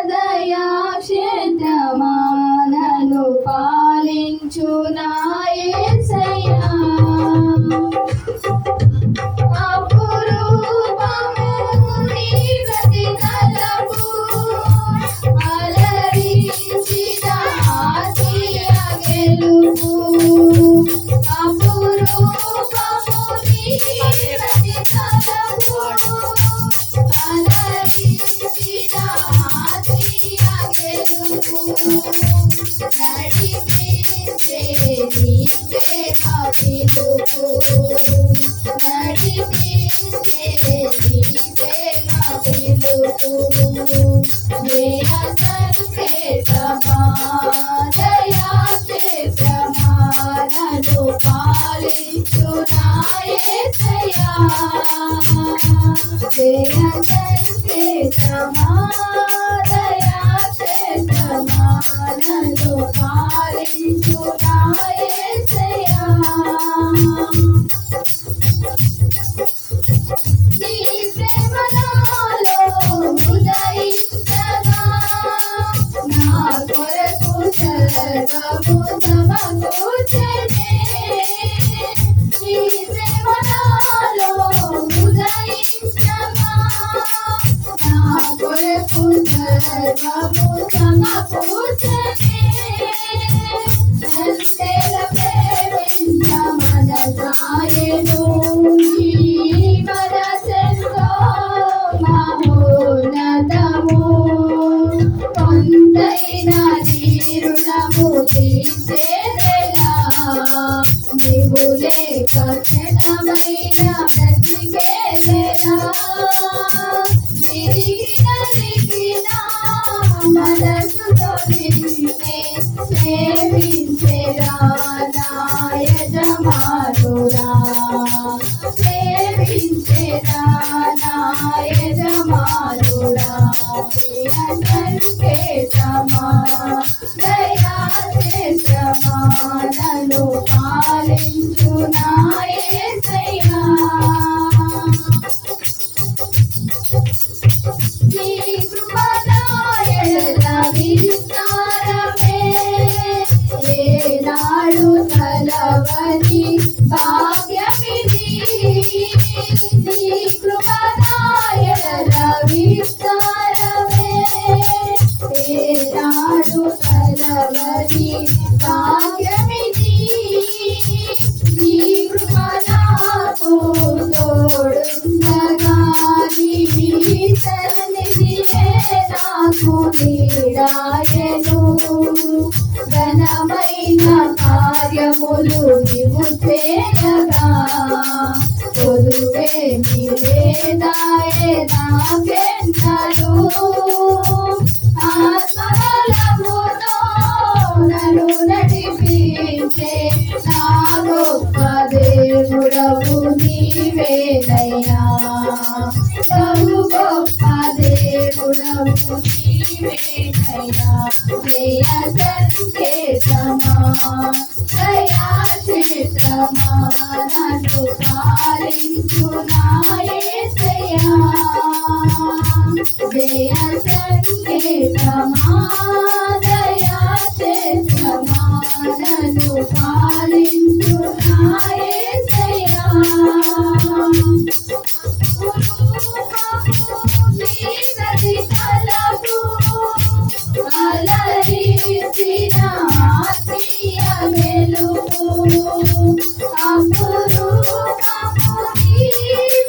దయా క్షేత్రమా నన్ను పాలించు నా యేసయ్యా అపురూపము నీ ప్రతి తలపు అలరించిన ఆసియ గెలుపు అపురూపము నీ ప్రతి తలపు అలరించిన ఆసియ గెలుపు నడిపించే నీ ప్రేమ పిలుపు నడిపించే నీ ప్రేమ పిలుపు దయా సంకేతమా దయా క్షేత్రమా నన్ను పాలించు నా యేసయ్యా దయా సంకేతమా దయా క్షేత్రమా నన్ను పాలించు నా యేసయ్యా నీ ప్రేమ నాలో ఉదయించగా నా కొరకు సర్వము సమకూర్చెనే నీ ప్రేమ నాలో ఉదయించగా నా కొరకు సర్వము సమకూర్చెనే ఎంతేల ప్రేమించ మనసాయను మహోన్నతము కొంతైన రుణము తీసేదెలా నీవు లేక క్షణమైన బ్రతికేదెలా విరిగిన మనసుతో నిన్నే సేవించెరా నా యజమానుడా సేవించెరా నా యజమానుడా దయా సంకేతమా దయా క్షేత్రమా నన్ను పాలించు నా యేసయ్యా నీ కృపణాయల విస్తారమే ఏనాడు కలవని భాగ్యమిది నీ కృపణాయల విస్తారమే ఏనాడు కలవని భాగ్యమిది నీ కృప నాకు తోడుండగా నీ సన్నిధియే నాకు నీడాయను ఘనమైన కార్యములు నీవు చేయగా కొదువేమి లేదాయే నాకెంతను ఆత్మబలముతో నన్ను నడిపించే నా గొప్ప దేవుడవు నీవేనయ్యా బహు గొప్ప దేవుడవు నీవేనయ్యా దయా సంకేతమా దయా క్షేత్రమా నన్ను పాలించు నా యేసయ్యా దయా సంకేతమా దయా క్షేత్రమా నన్ను పాలించు నా యేసయ్యా ప్రతి తలపు అలరించిన ఆత్మీయ గెలుపు అపురూపము నీ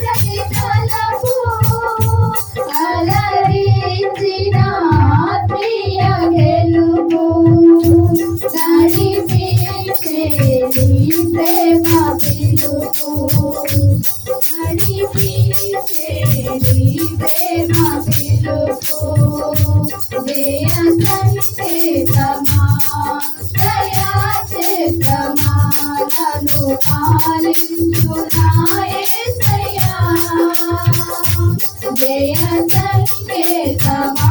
ప్రతి తలపు అలరించిన ఆత్మీయ గెలుపు నడిపించే నీ ప్రేమ పిలుపు నడిపించే నీ ప్రేమ పిలుపు దయా సంకేతమా దయా క్షేత్రమా నన్ను పాలించు నా యేసయ్యా దయా సంకేతమా